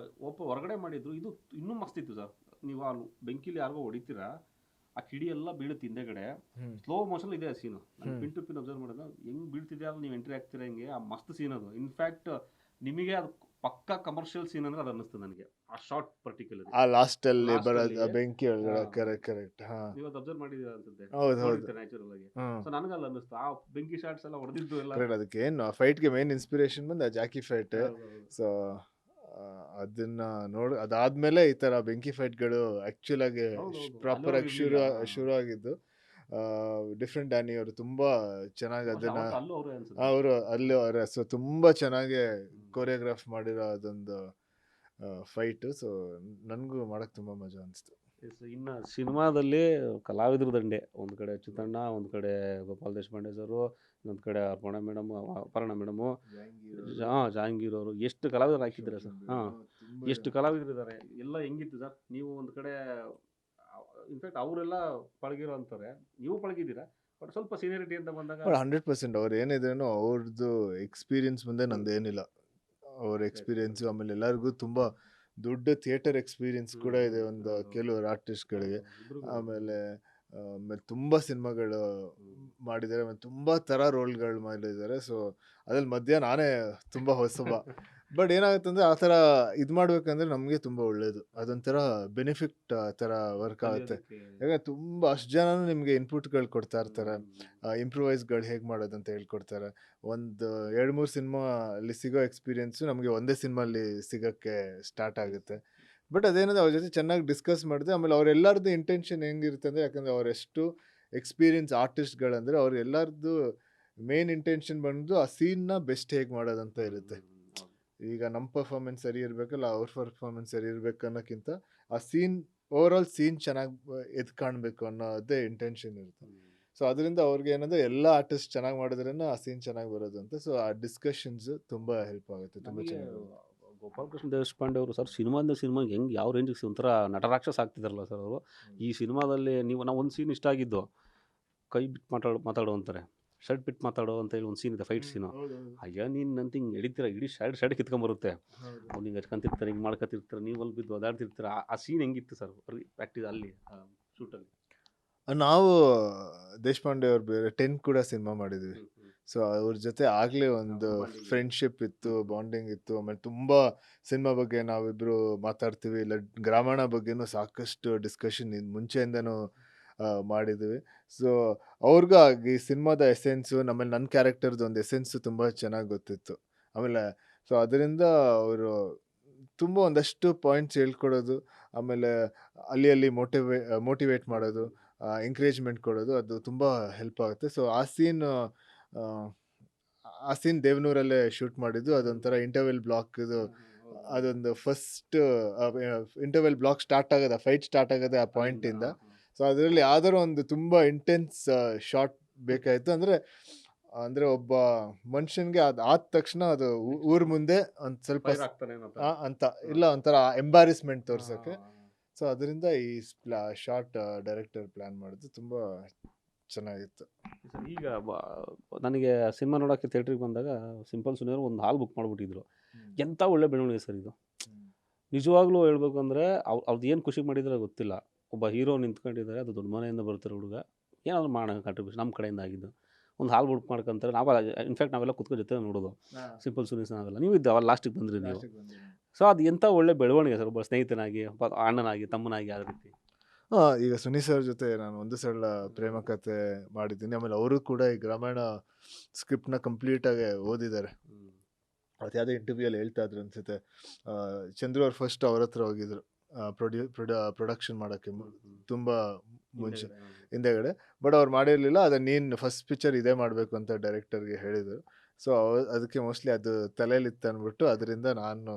ಹೊರಗಡೆ ಮಾಡಿದ್ರು, ಇದು ಇನ್ನೂ ಮಸ್ತ್ ಇತ್ತು ಸರ್. ನೀವು ಆ ಬೆಂಕಿಲಿ ಯಾರಿಗೋ ಹೊಡಿತೀರಾ, ಆ ಕಿಡಿ ಎಲ್ಲ ಬೀಳುತ್ತೆ ಹಿಂದೆಗಡೆ, ಸ್ಲೋ ಮೋಷನ್ ಇದೆ ಆ ಸೀನು. ನಾನು ಪಿನ್ ಟು ಪಿನ್ ಅಬ್ಸರ್ವ್ ಮಾಡೋದು, ಹೆಂಗೆ ಬೀಳ್ತಿದ್ಯಾ ನೀವು ಎಂಟ್ರಿ ಆಗ್ತೀರಾ, ಹಿಂಗೆ ಆ ಮಸ್ತ್ ಸೀನ್ ಅದು. ಇನ್ಫ್ಯಾಕ್ಟ್ ನಿಮಗೆ ಅದು ಪಕ್ಕಾ ಕಮರ್ಷಿಯಲ್ ಸೀನ್ ಅಂದ್ರೆ ಅದು ಅನ್ನಿಸ್ತು ನನಗೆ, ಆ ಶಾರ್ಟ್ ಪರ್ಟಿಕ್ಯುಲರ್ ಆ ಲಾಸ್ಟಲ್ಲಿ Last ಬರೋದು ಅಲ್ಲಿ, ಆ ಬೆಂಕಿ ಒಳಗಡೆ. ಹಾ. Correct correct. ಹಾ, ನೀವು ಅದು ಅಬ್ಸರ್ವ್ ಮಾಡಿದೀರಾ ಅನ್ಸುತ್ತೆ, ಹೌದು ಹೌದು. ನೋಡಿರ್ತೀರ ನ್ಯಾಚುರಲ್ ಆಗಿ. ಹ್ಮ್ ಸೊ ನನಗಲ್ಲ ಅನ್ನಿಸ್ತು ಆ ಬೆಂಕಿ ಶಾರ್ಟ್ಸ್ ಎಲ್ಲ ಹೊಡೆದಿದ್ದು ಎಲ್ಲ. ಕರೆಕ್ಟ್. ಅದಕ್ಕೆ ಏನು ಫೈಟ್ಗೆ ಮೇನ್ ಇನ್ಸ್ಪಿರೇಷನ್ ಬಂದು ಆ ಜಾಕಿ ಫೈಟ್. ಹೌದೌದು. ಸೊ ಅದನ್ನ ಅದಾದ್ಮೇಲೆ ಈ ತರ ಬೆಂಕಿ ಫೈಟ್ಗಳು ಆಕ್ಚುಲ್ ಆಗಿ ಹೌದೌದು. ಪ್ರಾಪರ್ ಆಗಿ ಅಲ್ಲಿವರೆಗೂ ಇರ್ಲಿಲ್ಲ. ಶುರು ಆಗಿದ್ದು. ಡಿಫ್ರೆಂಟ್ ಡ್ಯಾನಿ ಅವರು ತುಂಬಾ ಚೆನ್ನಾಗಿ ಅದನ್ನ ಅವತ್ತು ಅಲ್ಲೂ ಅವರೇ ಅನ್ಸುತ್ತೆ. ಅವರು ಅಲ್ಲಿ ಅವರ ಸೊ ತುಂಬಾ ಚೆನ್ನಾಗಿ ಕೊರಿಯೋಗ್ರಾಫ್ ಮಾಡಿರೋ ಅದೊಂದು ಫೈಟ್. ಸೊ ನನಗೂ ಮಾಡಕ್ ತುಂಬಾ ಮಜಾ ಅನಿಸ್ತು. ಎಸ್, ಇನ್ನು ಸಿನಿಮಾದಲ್ಲಿ ಕಲಾವಿದ್ರ ದಂಡೆ, ಒಂದು ಕಡೆ ಚಿತ್ತಣ್ಣ, ಒಂದು ಕಡೆ ಗೋಪಾಲ್ ದೇಶಪಾಂಡೆ ಸರು, ಇನ್ನೊಂದು ಕಡೆ ಅಪರ್ಣ ಮೇಡಮು, ಜಹಾಂಗೀರ್ ಅವರು, ಎಷ್ಟು ಕಲಾವಿದರು ಹಾಕಿದ್ದಾರೆ ಸರ್. ಹಾಂ, ಎಷ್ಟು ಕಲಾವಿದರು ಇದ್ದಾರೆ, ಎಲ್ಲ ಹೆಂಗಿತ್ತು ಸರ್? ನೀವು ಒಂದು ಕಡೆ ಇನ್ಫ್ಯಾಕ್ಟ್ ಅವರೆಲ್ಲ ಪಳಗಿರೋ ಅಂತಾರೆ, ನೀವು ಪಳಗಿದ್ದೀರಾ, ಬಟ್ ಸ್ವಲ್ಪ ಸೀನಿಯರಿಟಿ ಅಂತ ಬಂದಾಗ 100% ಅವ್ರು ಏನಿದ್ರೇನು ಅವ್ರದ್ದು ಎಕ್ಸ್ಪೀರಿಯನ್ಸ್ ಮುಂದೆ ನಂದು ಏನಿಲ್ಲ. ಅವ್ರ ಎಕ್ಸ್ಪೀರಿಯನ್ಸ್ ಆಮೇಲೆ ಎಲ್ಲರಿಗೂ ತುಂಬಾ ದೊಡ್ಡ ಥಿಯೇಟರ್ ಎಕ್ಸ್ಪೀರಿಯನ್ಸ್ ಕೂಡ ಇದೆ ಒಂದು ಕೆಲವರು ಆರ್ಟಿಸ್ಟ್ಗಳಿಗೆ. ಆಮೇಲೆ ತುಂಬಾ ಸಿನಿಮಾಗಳು ಮಾಡಿದ್ದಾರೆ, ಆಮೇಲೆ ತುಂಬಾ ತರ ರೋಲ್ಗಳು ಮಾಡಿದ್ದಾರೆ. ಸೊ ಅದ್ರಲ್ಲಿ ಮಧ್ಯ ನಾನೇ ತುಂಬಾ ಹೊಸಬ. ಬಟ್ ಏನಾಗುತ್ತೆ ಅಂದ್ರೆ ಆ ಥರ ಇದು ಮಾಡ್ಬೇಕಂದ್ರೆ ನಮಗೆ ತುಂಬ ಒಳ್ಳೇದು, ಅದೊಂಥರ ಬೆನಿಫಿಟ್ ಥರ ವರ್ಕ್ ಆಗುತ್ತೆ. ಯಾಕಂದ್ರೆ ತುಂಬ ಅಷ್ಟು ಜನನು ನಿಮಗೆ ಇನ್ಪುಟ್ಗಳು ಕೊಡ್ತಾ ಇರ್ತಾರೆ, ಇಂಪ್ರೂವೈಸ್ಗಳು ಹೇಗೆ ಮಾಡೋದಂತ ಹೇಳ್ಕೊಡ್ತಾರೆ. ಒಂದು 2-3 ಸಿನಿಮಾ ಅಲ್ಲಿ ಸಿಗೋ ಎಕ್ಸ್ಪೀರಿಯೆನ್ಸು ನಮಗೆ ಒಂದೇ ಸಿನಿಮಾಲ್ಲಿ ಸಿಗೋಕ್ಕೆ ಸ್ಟಾರ್ಟ್ ಆಗುತ್ತೆ. ಬಟ್ ಅದೇನಂದ್ರೆ ಅವ್ರ ಜೊತೆ ಚೆನ್ನಾಗಿ ಡಿಸ್ಕಸ್ ಮಾಡಿದೆ. ಆಮೇಲೆ ಅವರೆಲ್ಲರದ್ದು ಇಂಟೆನ್ಷನ್ ಹೆಂಗಿರುತ್ತೆ ಅಂದರೆ, ಯಾಕಂದರೆ ಅವರೆಷ್ಟು ಎಕ್ಸ್ಪೀರಿಯನ್ಸ್ ಆರ್ಟಿಸ್ಟ್ಗಳಂದರೆ ಅವ್ರು ಎಲ್ಲರದ್ದು ಮೇನ್ ಇಂಟೆನ್ಷನ್ ಬಂದು ಆ ಸೀನ್ನ ಬೆಸ್ಟ್ ಹೇಗೆ ಮಾಡೋದಂತ ಇರುತ್ತೆ. ಈಗ ನಮ್ಮ ಪರ್ಫಾರ್ಮೆನ್ಸ್ ಸರಿ ಇರಬೇಕಲ್ಲ, ಅವ್ರ ಪರ್ಫಾರ್ಮೆನ್ಸ್ ಸರಿ ಇರಬೇಕು ಅನ್ನೋಕ್ಕಿಂತ ಆ ಸೀನ್ ಓವರಾಲ್ ಸೀನ್ ಚೆನ್ನಾಗಿ ಎದ್ದು ಕಾಣಬೇಕು ಅನ್ನೋದೇ ಇಂಟೆನ್ಷನ್ ಇರುತ್ತೆ. ಸೊ ಅದರಿಂದ ಅವ್ರಿಗೆ ಏನಂದ್ರೆ ಎಲ್ಲ ಆರ್ಟಿಸ್ಟ್ ಚೆನ್ನಾಗಿ ಮಾಡಿದ್ರೇ ಆ ಸೀನ್ ಚೆನ್ನಾಗಿ ಬರೋದು ಅಂತ. ಸೊ ಆ ಡಿಸ್ಕಷನ್ಸ್ ತುಂಬ ಹೆಲ್ಪ್ ಆಗುತ್ತೆ, ತುಂಬ ಚೆನ್ನಾಗಿ. ಗೋಪಾಲ್ ಕೃಷ್ಣ ದೇಶಪಾಂಡೆ ಅವರು ಸರ್ ಸಿನಿಮಾದಿಂದ ಸಿನಿಮಾಗೆ ಹೆಂಗೆ ಯಾವ ರೇಂಜಿಗೆ ಒಂಥರ ನಟರಾಕ್ಷಸ ಆಗ್ತಿದಾರಲ್ಲ ಸರ್ ಅವರು. ಈ ಸಿನಿಮಾದಲ್ಲಿ ನಾವು ಒಂದು ಸೀನ್ ಇಷ್ಟ ಆಗಿದ್ದು, ಕೈ ಬಿಟ್ಟು ಮಾತಾಡೋ ಅಂತಾರೆ, ಶರ್ಟ್ ಬಿಟ್ಟು ಮಾತಾಡೋ ಅಂತ ಹೇಳಿ ಒಂದು ಸೀನ್ ಇದೆ, ಫೈಟ್ ಸೀನು. ಅಯ್ಯೋ ನೀನು ನಂತ ಹಿಂಗೆ ಎಡಿತೀರ, ಇಡೀ ಶರ್ಟ್ ಕಿತ್ಕೊಂಬರುತ್ತೆ, ಅವ್ನು ಹಿಂಗೆ ಹಚ್ಕೊಂತಿರ್ತಾರೆ, ಹಿಂಗೆ ಮಾಡ್ಕೊತಿರ್ತಾರೆ, ನೀವು ಅಲ್ಲಿ ಬಿದ್ದು ಒದಾಡ್ತಿರ್ತೀರ. ಆ ಸೀನ್ ಹೆಂಗಿತ್ತು ಸರ್ ಪ್ರಾಕ್ಟೀಸ್ ಅಲ್ಲಿ ಶೂಟಲ್ಲಿ? ನಾವು ದೇಶಪಾಂಡೆ ಅವ್ರು ಬೇರೆ 10 ಕೂಡ ಸಿನಿಮಾ ಮಾಡಿದ್ವಿ. ಸೊ ಅವ್ರ ಜೊತೆ ಆಗಲೇ ಒಂದು ಫ್ರೆಂಡ್ಶಿಪ್ ಇತ್ತು, ಬಾಂಡಿಂಗ್ ಇತ್ತು. ಆಮೇಲೆ ತುಂಬ ಸಿನಿಮಾ ಬಗ್ಗೆ ನಾವಿಬ್ಬರು ಮಾತಾಡ್ತೀವಿ. ಇಲ್ಲ ಗ್ರಾಮೀಣ ಬಗ್ಗೆನೂ ಸಾಕಷ್ಟು ಡಿಸ್ಕಷನ್ ಮುಂಚೆಯಿಂದನೂ ಮಾಡಿದ್ವಿ. ಸೊ ಅವ್ರಿಗೂ ಈ ಸಿನಿಮಾದ ಎಸೆನ್ಸು, ಆಮೇಲೆ ನನ್ನ ಕ್ಯಾರೆಕ್ಟರ್ದು ಒಂದು ಎಸೆನ್ಸು ತುಂಬ ಚೆನ್ನಾಗಿ ಗೊತ್ತಿತ್ತು. ಆಮೇಲೆ ಸೊ ಅದರಿಂದ ಅವರು ತುಂಬ ಒಂದಷ್ಟು ಪಾಯಿಂಟ್ಸ್ ಹೇಳ್ಕೊಡೋದು, ಆಮೇಲೆ ಅಲ್ಲಿ ಮೋಟಿವೇಟ್ ಮಾಡೋದು, ಎಂಕರೇಜ್ಮೆಂಟ್ ಕೊಡೋದು, ಅದು ತುಂಬ ಹೆಲ್ಪ್ ಆಗುತ್ತೆ. ಸೊ ಆ ಸೀನ್ ದೇವನೂರಲ್ಲೇ ಶೂಟ್ ಮಾಡಿದ್ದು. ಅದೊಂಥರ ಇಂಟರ್ವೆಲ್ ಬ್ಲಾಕ್ ಇದು, ಅದೊಂದು ಫಸ್ಟ್ ಇಂಟರ್ವೆಲ್ ಬ್ಲಾಕ್ ಸ್ಟಾರ್ಟ್ ಆಗೋದು, ಫೈಟ್ ಸ್ಟಾರ್ಟ್ ಆಗೋದು ಆ ಪಾಯಿಂಟಿಂದ. ಸೊ ಅದರಲ್ಲಿ ಯಾವ್ದಾದ್ರು ಒಂದು ತುಂಬ ಇಂಟೆನ್ಸ್ ಶಾಟ್ ಬೇಕಾಯಿತು ಅಂದರೆ ಒಬ್ಬ ಮನುಷ್ಯನಿಗೆ ಅದು ಆದ ತಕ್ಷಣ ಅದು ಊರ ಮುಂದೆ ಒಂದು ಸ್ವಲ್ಪ ಅಂತ ಇಲ್ಲ, ಒಂಥರ ಎಂಬಾರಿಸ್ಮೆಂಟ್ ತೋರ್ಸೋಕ್ಕೆ. ಸೊ ಅದರಿಂದ ಈ ಶಾರ್ಟ್ ಡೈರೆಕ್ಟರ್ ಪ್ಲ್ಯಾನ್ ಮಾಡಿದ್ದು ತುಂಬ ಚೆನ್ನಾಗಿತ್ತು. ಈಗ ನನಗೆ ಸಿನಿಮಾ ನೋಡೋಕ್ಕೆ ಥಿಯೇಟ್ರಿಗೆ ಬಂದಾಗ ಸಿಂಪಲ್ ಸುನಿಯವರು ಒಂದು ಹಾಲ್ ಬುಕ್ ಮಾಡಿಬಿಟ್ಟಿದ್ರು. ಎಂಥ ಒಳ್ಳೆ ಬೆಳವಣಿಗೆ ಸರ್ ಇದು. ನಿಜವಾಗ್ಲೂ ಹೇಳ್ಬೇಕು ಅಂದರೆ ಅವ್ರದ್ದು ಏನು ಖುಷಿ ಮಾಡಿದ್ರೆ ಗೊತ್ತಿಲ್ಲ. ಒಬ್ಬ ಹೀರೋ ನಿಂತ್ಕೊಂಡಿದ್ದಾರೆ, ಅದು ದೊಡ್ಡ ಮನೆಯಿಂದ ಬರ್ತಾರೆ ಹುಡುಗ, ಏನಾದರೂ ಮಾಡೋಣ ಕಾಂಟ್ರಿಬ್ಯೂಷನ್ ನಮ್ಮ ಕಡೆಯಿಂದ ಆಗಿದ್ದು. ಒಂದು ಹಾಲ್ ಬುಕ್ ಮಾಡ್ಕೊಂತಾರೆ. ಇನ್ಫ್ಯಾಕ್ಟ್ ನಾವೆಲ್ಲ ಕುತ್ಕೊಂಡು ಜೊತೆ ನೋಡೋದು ಸಿಂಪಲ್ ಸುನೀಸ್ ನಾವೆಲ್ಲ. ನೀವು ಇದ್ದಾವ ಲಾಸ್ಟಿಗೆ ಬಂದ್ರಿ ನೀವು. ಸೊ ಅದು ಎಂಥ ಒಳ್ಳೆ ಬೆಳವಣಿಗೆ ಸರ್, ಒಬ್ಬ ಸ್ನೇಹಿತನಾಗಿ, ಅಣ್ಣನಾಗಿ, ತಮ್ಮನಾಗಿ, ಆ ರೀತಿ. ಈಗ ಸುನೀಸ್ ಅವ್ರ ಜೊತೆ ನಾನು ಒಂದು ಸಲ ಪ್ರೇಮ ಕಥೆ ಮಾಡಿದ್ದೀನಿ. ಆಮೇಲೆ ಅವರು ಕೂಡ ಈ ಗ್ರಾಮೀಣ ಸ್ಕ್ರಿಪ್ಟ್ನ ಕಂಪ್ಲೀಟಾಗಿ ಓದಿದ್ದಾರೆ. ಅದು ಯಾವುದೇ ಇಂಟರ್ವ್ಯೂಲ್ಲಿ ಹೇಳ್ತಾ ಇದ್ರು ಅನ್ಸುತ್ತೆ. ಚಂದ್ರು ಅವ್ರು ಫಸ್ಟ್ ಅವ್ರ ಹತ್ರ ಹೋಗಿದ್ರು ಪ್ರೊಡಕ್ಷನ್ ಮಾಡೋಕ್ಕೆ ತುಂಬ ಮುಂಚೆ, ಹಿಂದೆಗಡೆ. ಬಟ್ ಅವ್ರು ಮಾಡಿರಲಿಲ್ಲ. ಅದನ್ನು ನೀನು ಫಸ್ಟ್ ಪಿಕ್ಚರ್ ಇದೇ ಮಾಡಬೇಕು ಅಂತ ಡೈರೆಕ್ಟರ್ಗೆ ಹೇಳಿದರು. ಸೊ ಅದಕ್ಕೆ ಮೋಸ್ಟ್ಲಿ ಅದು ತಲೆಯಲ್ಲಿತ್ತು ಅಂದ್ಬಿಟ್ಟು ಅದರಿಂದ ನಾನು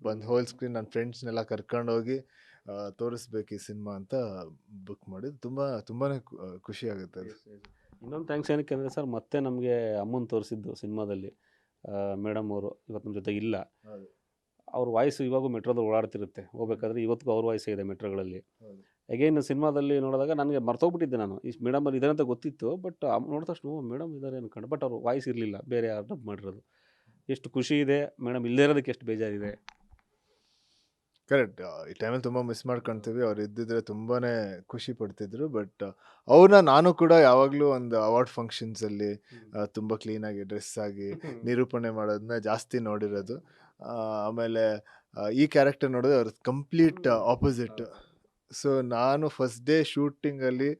ಬಂದು ಹೋಲ್ ಸ್ಕ್ರೀನ್ ನನ್ನ ಫ್ರೆಂಡ್ಸ್ನೆಲ್ಲ ಕರ್ಕೊಂಡೋಗಿ ತೋರಿಸ್ಬೇಕು ಈ ಸಿನಿಮಾ ಅಂತ ಬುಕ್ ಮಾಡಿದ್ದು. ತುಂಬಾ ಖುಷಿ ಆಗುತ್ತೆ ಅದು. ಇನ್ನೊಂದು ಥ್ಯಾಂಕ್ಸ್ ಏನಕ್ಕೆ ಅಂದರೆ ಸರ್, ಮತ್ತೆ ನಮಗೆ ಅಮ್ಮನ ತೋರಿಸಿದ್ದು ಸಿನಿಮಾದಲ್ಲಿ ಮೇಡಮ್ ಅವರು ಇವತ್ತು ನಮ್ಮ ಜೊತೆ ಇಲ್ಲ. ಅವ್ರ ವಾಯ್ಸ್ ಇವಾಗೂ ಮೆಟ್ರೋದಲ್ಲಿ ಓಡಾಡ್ತಿರುತ್ತೆ, ಹೋಗ್ಬೇಕಾದ್ರೆ ಇವತ್ತಿಗೂ ಅವ್ರ ವಾಯ್ಸೇ ಇದೆ ಮೆಟ್ರೋಗಳಲ್ಲಿ. ಅಗೇನ್ ಸಿನಿಮಾದಲ್ಲಿ ನೋಡಿದಾಗ ನನಗೆ ಮರ್ತೋಗ್ಬಿಟ್ಟಿದ್ದೆ ನಾನು, ಈ ಮೇಡಮಲ್ಲಿ ಇದ್ದಾರೆ ಅಂತ ಗೊತ್ತಿತ್ತು. ಬಟ್ ನೋಡಿದ ತಕ್ಷಣ ಮೇಡಮ್ ಇದ್ದಾರೆ ಅನ್ಕೊಂಡು, ಬಟ್ ಅವ್ರ ವಾಯ್ಸ್ ಇರಲಿಲ್ಲ, ಬೇರೆ ಯಾರು ಡಬ್ ಮಾಡಿರೋದು. ಎಷ್ಟು ಖುಷಿ ಇದೆ, ಮೇಡಮ್ ಇಲ್ಲದೇ ಇರೋದಕ್ಕೆ ಎಷ್ಟು ಬೇಜಾರಿದೆ. ಕರೆಕ್ಟ್. ಈ ಟೈಮಲ್ಲಿ ತುಂಬ ಮಿಸ್ ಮಾಡ್ಕೊಳ್ತೀವಿ. ಅವ್ರು ಇದ್ದಿದ್ರೆ ತುಂಬಾನೇ ಖುಷಿ ಪಡ್ತಿದ್ರು. ಬಟ್ ಅವ್ರನ್ನ ನಾನು ಕೂಡ ಯಾವಾಗಲೂ ಒಂದು ಅವಾರ್ಡ್ ಫಂಕ್ಷನ್ಸಲ್ಲಿ ತುಂಬ ಕ್ಲೀನಾಗಿ ಡ್ರೆಸ್ ಆಗಿ ನಿರೂಪಣೆ ಮಾಡೋದನ್ನ ಜಾಸ್ತಿ ನೋಡಿರೋದು. ಆಮೇಲೆ ಈ ಕ್ಯಾರೆಕ್ಟರ್ ನೋಡಿದ್ರೆ ಅವ್ರ ಕಂಪ್ಲೀಟ್ ಆಪೋಸಿಟ್. ಸೊ ನಾನು ಫಸ್ಟ್ ಡೇ ಶೂಟಿಂಗಲ್ಲಿ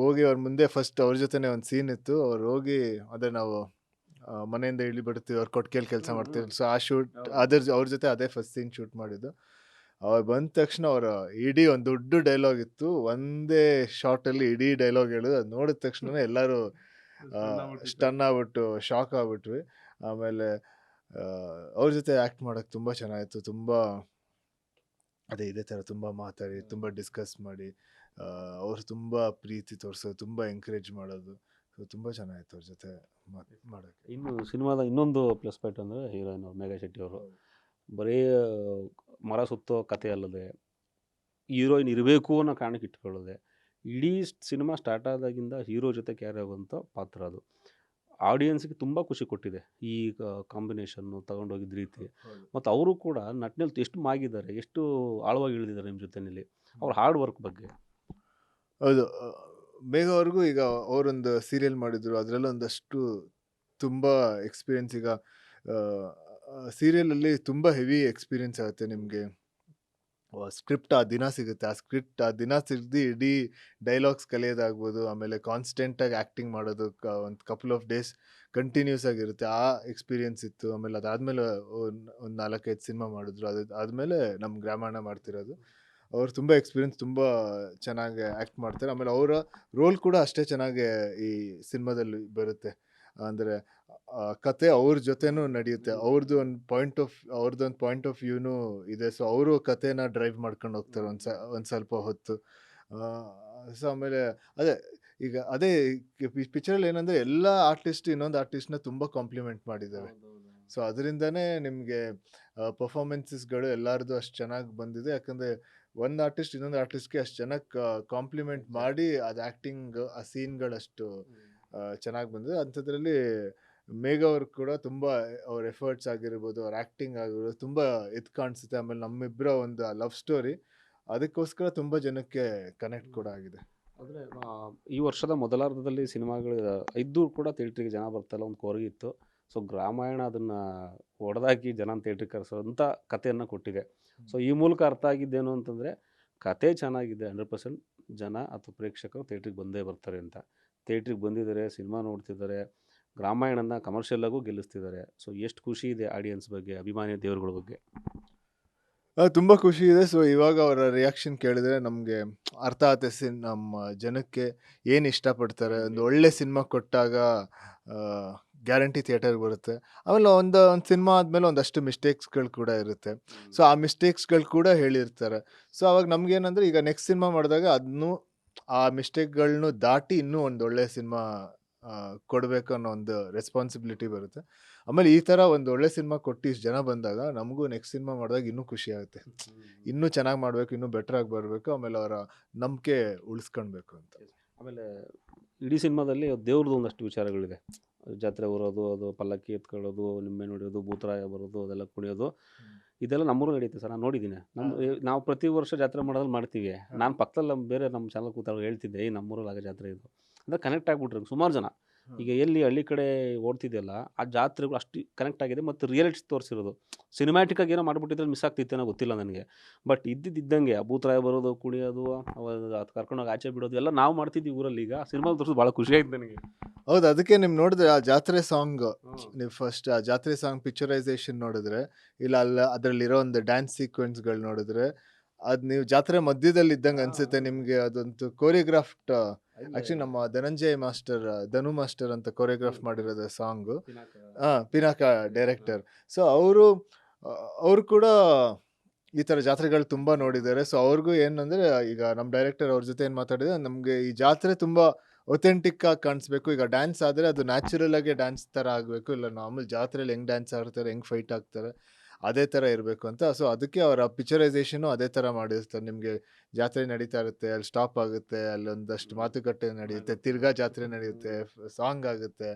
ಹೋಗಿ ಅವ್ರ ಮುಂದೆ ಫಸ್ಟ್ ಅವ್ರ ಜೊತೆನೇ ಒಂದು ಸೀನ್ ಇತ್ತು. ಅವ್ರು ಹೋಗಿ ಅದೇ ನಾವು ಮನೆಯಿಂದ ಇಳಿ ಬಿಡ್ತೀವಿ, ಅವ್ರ ಕೊಟ್ಟಿಗೆಯಲ್ಲಿ ಕೆಲಸ ಮಾಡ್ತೀವಿ. ಸೊ ಆ ಶೂಟ್ ಅವ್ರ ಜೊತೆ ಅದೇ ಫಸ್ಟ್ ಸೀನ್ ಶೂಟ್ ಮಾಡಿದ್ದು. ಅವಾಗ ಬಂದ ತಕ್ಷಣ ಅವರ ಇಡೀ ಒಂದು ದೊಡ್ಡ ಡೈಲಾಗ್ ಇತ್ತು. ಒಂದೇ ಶಾರ್ಟಲ್ಲಿ ಇಡೀ ಡೈಲಾಗ್ ಹೇಳೋದು. ಅದು ನೋಡಿದ ತಕ್ಷಣನೇ ಎಲ್ಲರೂ ಸ್ಟನ್ ಆಗ್ಬಿಟ್ಟು ಶಾಕ್ ಆಗ್ಬಿಟ್ವಿ. ಆಮೇಲೆ ಅವ್ರ ಜೊತೆ ಆ್ಯಕ್ಟ್ ಮಾಡೋಕ್ಕೆ ತುಂಬ ಚೆನ್ನಾಗಿತ್ತು. ತುಂಬ ಇದೇ ಥರ ತುಂಬ ಮಾತಾಡಿ, ತುಂಬ ಡಿಸ್ಕಸ್ ಮಾಡಿ, ಅವ್ರು ತುಂಬ ಪ್ರೀತಿ ತೋರಿಸೋದು, ತುಂಬ ಎಂಕರೇಜ್ ಮಾಡೋದು. ಸೊ ತುಂಬ ಚೆನ್ನಾಗಿತ್ತು ಅವ್ರ ಜೊತೆ ಮಾಡೋಕ್ಕೆ. ಇನ್ನು ಸಿನಿಮಾದ ಇನ್ನೊಂದು ಪ್ಲಸ್ ಪಾಯಿಂಟ್ ಅಂದರೆ ಹೀರೋಯಿನ್ ಅವ್ರು ಮೇಘಾ ಶೆಟ್ಟಿ ಅವರು ಬರೀ ಮರ ಸುತ್ತೋ ಕಥೆ ಅಲ್ಲದೆ ಹೀರೋಯಿನ್ ಇರಬೇಕು ಅನ್ನೋ ಕಾರಣಕ್ಕೆ ಇಟ್ಕೊಳ್ಳೋದೆ. ಇಡೀ ಸಿನಿಮಾ ಸ್ಟಾರ್ಟ್ ಆದಾಗಿಂದ ಹೀರೋ ಜೊತೆ ಕ್ಯಾರಿ ಆಗುವಂಥ ಪಾತ್ರ ಅದು. ಆಡಿಯನ್ಸ್ಗೆ ತುಂಬ ಖುಷಿ ಕೊಟ್ಟಿದೆ ಈ ಕಾಂಬಿನೇಷನ್ನು ತಗೊಂಡೋಗಿದ್ದ ರೀತಿ. ಮತ್ತು ಅವರು ಕೂಡ ನಟನೆಯಲ್ಲಿ ಎಷ್ಟು ಮಾಗಿದ್ದಾರೆ, ಎಷ್ಟು ಆಳವಾಗಿ ಇಳಿದಿದ್ದಾರೆ ನಿಮ್ಮ ಜೊತೆಯಲ್ಲಿ, ಅವ್ರ ಹಾರ್ಡ್ ವರ್ಕ್ ಬಗ್ಗೆ. ಹೌದು. ಮೇಘ ಅವ್ರಿಗೂ ಈಗ ಅವರೊಂದು ಸೀರಿಯಲ್ ಮಾಡಿದ್ರು. ಅದರಲ್ಲೂ ಒಂದಷ್ಟು ತುಂಬ ಎಕ್ಸ್ಪೀರಿಯನ್ಸ್. ಈಗ ಸೀರಿಯಲಲ್ಲಿ ತುಂಬ ಹೆವಿ ಎಕ್ಸ್ಪೀರಿಯನ್ಸ್ ಆಗುತ್ತೆ ನಿಮಗೆ. ಸ್ಕ್ರಿಪ್ಟ್ ಆ ದಿನ ಸಿಗುತ್ತೆ. ಆ ಸ್ಕ್ರಿಪ್ಟ್ ಆ ದಿನ ಸಿಗ್ದು ಇಡೀ ಡೈಲಾಗ್ಸ್ ಕಲಿಯೋದಾಗ್ಬೋದು, ಆಮೇಲೆ ಕಾನ್ಸ್ಟೆಂಟಾಗಿ ಆ್ಯಕ್ಟಿಂಗ್ ಮಾಡೋದು ಒಂದು ಕಪಲ್ ಆಫ್ ಡೇಸ್ ಕಂಟಿನ್ಯೂಸ್ ಆಗಿರುತ್ತೆ. ಆ ಎಕ್ಸ್ಪೀರಿಯನ್ಸ್ ಇತ್ತು. ಆಮೇಲೆ ಅದಾದಮೇಲೆ ಒಂದು 4-5 ಸಿನಿಮಾ ಮಾಡಿದ್ರು. ಆದಮೇಲೆ ನಮ್ಮ ಗ್ರಾಮಾಯಣ ಮಾಡ್ತಿರೋದು. ಅವ್ರು ತುಂಬ ಎಕ್ಸ್ಪೀರಿಯನ್ಸ್, ತುಂಬ ಚೆನ್ನಾಗಿ ಆ್ಯಕ್ಟ್ ಮಾಡ್ತಾರೆ. ಆಮೇಲೆ ಅವರ ರೋಲ್ ಕೂಡ ಅಷ್ಟೇ ಚೆನ್ನಾಗಿ ಈ ಸಿನಿಮಾದಲ್ಲಿ ಬರುತ್ತೆ. ಅಂದರೆ ಕತೆ ಅವ್ರ ಜೊತೆನೂ ನಡೆಯುತ್ತೆ. ಅವ್ರದ್ದೊಂದು ಪಾಯಿಂಟ್ ಆಫ್ ವ್ಯೂನೂ ಇದೆ. ಸೊ ಅವರು ಕತೆನ ಡ್ರೈವ್ ಮಾಡ್ಕೊಂಡು ಹೋಗ್ತಾರೆ ಒಂದು ಸ್ವಲ್ಪ ಹೊತ್ತು. ಸೊ ಆಮೇಲೆ ಅದೇ ಪಿಕ್ಚರಲ್ಲಿ ಏನಂದರೆ ಎಲ್ಲ ಆರ್ಟಿಸ್ಟ್ ಇನ್ನೊಂದು ಆರ್ಟಿಸ್ಟ್ನ ತುಂಬ ಕಾಂಪ್ಲಿಮೆಂಟ್ ಮಾಡಿದ್ದಾರೆ. ಸೊ ಅದರಿಂದನೇ ನಿಮಗೆ ಪರ್ಫಾರ್ಮೆನ್ಸಸ್ಗಳು ಎಲ್ಲರದು ಅಷ್ಟು ಚೆನ್ನಾಗಿ ಬಂದಿದೆ. ಯಾಕಂದರೆ ಒಂದು ಆರ್ಟಿಸ್ಟ್ ಇನ್ನೊಂದು ಆರ್ಟಿಸ್ಟ್ಗೆ ಅಷ್ಟು ಚೆನ್ನಾಗಿ ಕಾಂಪ್ಲಿಮೆಂಟ್ ಮಾಡಿ ಅದು ಆ್ಯಕ್ಟಿಂಗ್ ಆ ಸೀನ್ಗಳಷ್ಟು ಚೆನ್ನಾಗಿ ಬಂದಿದೆ. ಅಂಥದ್ರಲ್ಲಿ ಮೇಘ ಅವ್ರು ಕೂಡ ತುಂಬ ಅವ್ರ ಎಫರ್ಟ್ಸ್ ಆಗಿರ್ಬೋದು, ಅವ್ರ ಆ್ಯಕ್ಟಿಂಗ್ ಆಗಿರ್ಬೋದು ತುಂಬ ಎದ್ದು ಕಾಣಿಸುತ್ತೆ. ಆಮೇಲೆ ನಮ್ಮಿಬ್ಬರ ಒಂದು ಲವ್ ಸ್ಟೋರಿ ಅದಕ್ಕೋಸ್ಕರ ತುಂಬ ಜನಕ್ಕೆ ಕನೆಕ್ಟ್ ಕೂಡ ಆಗಿದೆ. ಅಂದರೆ ಈ ವರ್ಷದ ಮೊದಲಾರ್ಧದಲ್ಲಿ ಸಿನಿಮಾಗಳು ಇದ್ದು ಕೂಡ ಥಿಯೇಟ್ರಿಗೆ ಜನ ಬರ್ತಾಯಿಲ್ಲ, ಒಂದು ಕೊರಗಿತ್ತು. ಸೊ ಗ್ರಾಮಾಯಣ ಅದನ್ನು ಹೊಡೆದಾಕಿ ಜನ ಥಿಯೇಟ್ರಿಗೆ ಕರೆಸೋಂಥ ಕಥೆಯನ್ನು ಕೊಟ್ಟಿದೆ. ಸೊ ಈ ಮೂಲಕ ಅರ್ಥ ಆಗಿದ್ದೇನು ಅಂತಂದರೆ, ಕತೆ ಚೆನ್ನಾಗಿದೆ, 100% ಜನ ಅಥವಾ ಪ್ರೇಕ್ಷಕರು ಥಿಯೇಟ್ರಿಗೆ ಬಂದೇ ಬರ್ತಾರೆ ಅಂತ. ಥಿಯೇಟ್ರಿಗೆ ಬಂದಿದ್ದಾರೆ, ಸಿನಿಮಾ ನೋಡ್ತಿದ್ದಾರೆ, ಗ್ರಾಮಾಯಣನ ಕಮರ್ಷಿಯಲ್ಲಾಗೂ ಗೆಲ್ಲಿಸ್ತಿದ್ದಾರೆ. ಸೊ ಎಷ್ಟು ಖುಷಿ ಇದೆ ಆಡಿಯನ್ಸ್ ಬಗ್ಗೆ, ಅಭಿಮಾನಿ ದೇವರುಗಳ ಬಗ್ಗೆ. ತುಂಬ ಖುಷಿ ಇದೆ. ಸೊ ಇವಾಗ ಅವರ ರಿಯಾಕ್ಷನ್ ಕೇಳಿದ್ರೆ ನಮಗೆ ಅರ್ಥ ಆಗುತ್ತೆ ನಮ್ಮ ಜನಕ್ಕೆ ಏನು ಇಷ್ಟಪಡ್ತಾರೆ. ಒಂದು ಒಳ್ಳೆ ಸಿನಿಮಾ ಕೊಟ್ಟಾಗ ಗ್ಯಾರಂಟಿ ಥಿಯೇಟರ್ಗೆ ಬರುತ್ತೆ. ಆಮೇಲೆ ಒಂದು ಸಿನಿಮಾ ಆದಮೇಲೆ ಒಂದಷ್ಟು ಮಿಸ್ಟೇಕ್ಸ್ಗಳು ಕೂಡ ಇರುತ್ತೆ. ಸೊ ಆ ಮಿಸ್ಟೇಕ್ಸ್ಗಳು ಕೂಡ ಹೇಳಿರ್ತಾರೆ. ಸೊ ಅವಾಗ ನಮಗೇನಂದರೆ ಈಗ ನೆಕ್ಸ್ಟ್ ಸಿನಿಮಾ ಮಾಡಿದಾಗ ಆ ಮಿಸ್ಟೇಕ್ಗಳನ್ನೂ ದಾಟಿ ಇನ್ನೂ ಒಂದು ಒಳ್ಳೆ ಸಿನಿಮಾ ಕೊಡಬೇಕು ಅನ್ನೋ ಒಂದು ರೆಸ್ಪಾನ್ಸಿಬಿಲಿಟಿ ಬರುತ್ತೆ. ಆಮೇಲೆ ಈ ಥರ ಒಂದು ಒಳ್ಳೆ ಸಿನಿಮಾ ಕೊಟ್ಟು ಇಷ್ಟು ಜನ ಬಂದಾಗ ನಮಗೂ ನೆಕ್ಸ್ಟ್ ಸಿನಿಮಾ ಮಾಡಿದಾಗ ಇನ್ನೂ ಖುಷಿ ಆಗುತ್ತೆ. ಇನ್ನೂ ಚೆನ್ನಾಗಿ ಮಾಡಬೇಕು, ಇನ್ನೂ ಬೆಟ್ರಾಗಿ ಬರಬೇಕು, ಆಮೇಲೆ ಅವರ ನಂಬಿಕೆ ಉಳಿಸ್ಕೊಳ್ಬೇಕು ಅಂತ. ಆಮೇಲೆ ಇಡೀ ಸಿನಿಮಾದಲ್ಲಿ ದೇವ್ರದ್ದು ಒಂದಷ್ಟು ವಿಚಾರಗಳಿದೆ. ಜಾತ್ರೆ ಬರೋದು, ಅದು ಪಲ್ಲಕ್ಕಿ ಎತ್ಕೊಳ್ಳೋದು, ನಿಂಬೆ ಹೊಡೆಯೋದು, ಭೂತರಾಯ ಬರೋದು, ಅದೆಲ್ಲ ಕುಣಿಯೋದು, ಇದೆಲ್ಲ ನಮ್ಮೂರು ನಡೆಯುತ್ತೆ ಸರ್. ನಾನು ನೋಡಿದ್ದೀನಿ. ನಾವು ಪ್ರತಿ ವರ್ಷ ಜಾತ್ರೆ ಮಾಡೋದ್ರಲ್ಲಿ ಮಾಡ್ತೀವಿ. ನಾನು ಪಕ್ಕದಲ್ಲಿ ಬೇರೆ ನಮ್ಮ ಚಾನಲ್ ಕೂತಾಗ ಹೇಳ್ತಿದ್ದೆ, ನಮ್ಮೂರಲ್ಲಿ ಆಗೋ ಜಾತ್ರೆ ಇದು ಅಂದರೆ ಕನೆಕ್ಟ್ ಆಗಿಬಿಟ್ರೆ ಸುಮಾರು ಜನ. ಈಗ ಎಲ್ಲಿ ಹಳ್ಳಿ ಕಡೆ ಓಡ್ತಿದೆಯಲ್ಲ, ಆ ಜಾತ್ರೆಗಳು ಅಷ್ಟು ಕನೆಕ್ಟ್ ಆಗಿದೆ. ಮತ್ತು ರಿಯಾಲಿಟಿ ತೋರಿಸಿರೋದು, ಸಿನಿಮ್ಯಾಟಿಕ್ಕಾಗಿ ಏನೋ ಮಾಡಿಬಿಟ್ಟಿದ್ರೆ ಮಿಸ್ ಆಗ್ತಿತ್ತೇನೋ ಗೊತ್ತಿಲ್ಲ ನನಗೆ. ಬಟ್ ಇದ್ದಂಗೆ ಆ ಭೂತರಾಯ ಬರೋದು, ಕುಣಿಯೋದು, ಅದು ಕರ್ಕೊಂಡೋಗಿ ಆಚೆ ಬಿಡೋದು ಎಲ್ಲ ನಾವು ಮಾಡ್ತಿದ್ವಿ ಊರಲ್ಲಿ. ಈಗ ಸಿನಿಮಾ ತೋರಿಸೋದು ಭಾಳ ಖುಷಿ ಆಯ್ತು ನನಗೆ. ಹೌದು, ಅದಕ್ಕೆ ನೀವು ನೋಡಿದ್ರೆ ಆ ಜಾತ್ರೆ ಸಾಂಗ್, ನೀವು ಫಸ್ಟ್ ಆ ಜಾತ್ರೆ ಸಾಂಗ್ ಪಿಕ್ಚರೈಸೇಷನ್ ನೋಡಿದ್ರೆ, ಅದರಲ್ಲಿರೋ ಒಂದು ಡ್ಯಾನ್ಸ್ ಸೀಕ್ವೆನ್ಸ್ಗಳು ನೋಡಿದ್ರೆ, ಅದು ನೀವು ಜಾತ್ರೆ ಮಧ್ಯದಲ್ಲಿ ಇದ್ದಂಗೆ ಅನ್ಸುತ್ತೆ ನಿಮಗೆ. ಅದೊಂದು ಕೋರಿಯೋಗ್ರಾಫ್ಡ್, ಆ್ಯಕ್ಚುಲಿ ನಮ್ಮ ಧನು ಮಾಸ್ಟರ್ ಅಂತ ಕೋರಿಯೋಗ್ರಾಫ್ ಮಾಡಿರೋದು ಸಾಂಗು. ಪಿನಾಕ ಡೈರೆಕ್ಟರ್. ಸೊ ಅವರು ಕೂಡ ಈ ಥರ ಜಾತ್ರೆಗಳು ತುಂಬ ನೋಡಿದ್ದಾರೆ. ಸೊ ಅವ್ರಿಗೂ ಏನಂದರೆ, ಈಗ ನಮ್ಮ ಡೈರೆಕ್ಟರ್ ಅವ್ರ ಜೊತೆ ಏನು ಮಾತಾಡಿದ್ರೆ, ನಮಗೆ ಈ ಜಾತ್ರೆ ತುಂಬ ಒಥೆಂಟಿಕ್ ಆಗಿ ಕಾಣಿಸ್ಬೇಕು. ಈಗ ಡ್ಯಾನ್ಸ್ ಆದರೆ ಅದು ನ್ಯಾಚುರಲ್ ಆಗಿ ಡ್ಯಾನ್ಸ್ ಥರ ಆಗಬೇಕು, ಇಲ್ಲ ನಾರ್ಮಲ್ ಜಾತ್ರೆಯಲ್ಲಿ ಹೆಂಗೆ ಡ್ಯಾನ್ಸ್ ಆಡ್ತಾರೆ, ಹೆಂಗೆ ಫೈಟ್ ಆಗ್ತಾರೆ ಅದೇ ಥರ ಇರಬೇಕು ಅಂತ. ಸೊ ಅದಕ್ಕೆ ಅವರ ಪಿಕ್ಚರೈಸೇಷನು ಅದೇ ಥರ ಮಾಡಿರ್ತಾರೆ. ನಿಮಗೆ ಜಾತ್ರೆ ನಡೀತಾ ಇರುತ್ತೆ, ಅಲ್ಲಿ ಸ್ಟಾಪ್ ಆಗುತ್ತೆ, ಅಲ್ಲೊಂದಷ್ಟು ಮಾತುಕತೆ ನಡೆಯುತ್ತೆ, ತಿರ್ಗಾ ಜಾತ್ರೆ ನಡೆಯುತ್ತೆ, ಸಾಂಗ್ ಆಗುತ್ತೆ.